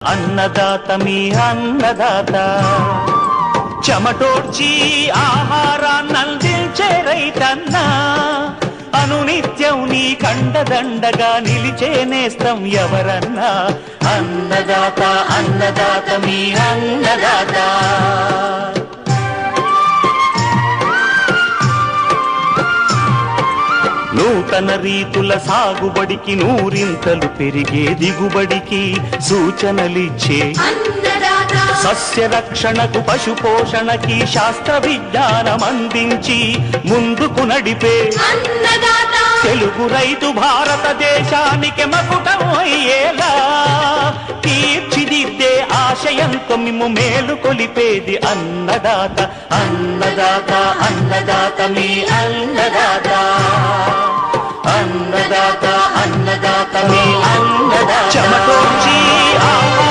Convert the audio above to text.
అన్నదాత మీ అన్నదాత చెమటోడ్చి ఆహారాన్నందించే రైతన్నా అనునిత్యం నీ కండదండగా నిలిచే నేస్తం ఎవరన్నా అన్నదాత అన్నదాత మీ అన్నదాత నూతన రీతుల సాగుబడికి నూరింతలు పెరిగే దిగుబడికి సూచనలిచ్చే సస్య రక్షణకు పశు పోషణకి శాస్త్ర విజ్ఞానం అందించి ముందుకు నడిపే తెలుగు రైతు భారతదేశానికి మకుటం అయ్యేలా తీర్చిదిద్దే ఆశయంతో మిమ్ము మేలు కొలిపేది అన్నదాత అన్నదాత అన్నదాత మీ అన్నదాత అన్నదాత అన్నదాత మీ అన్నదాత చెమటోర్చి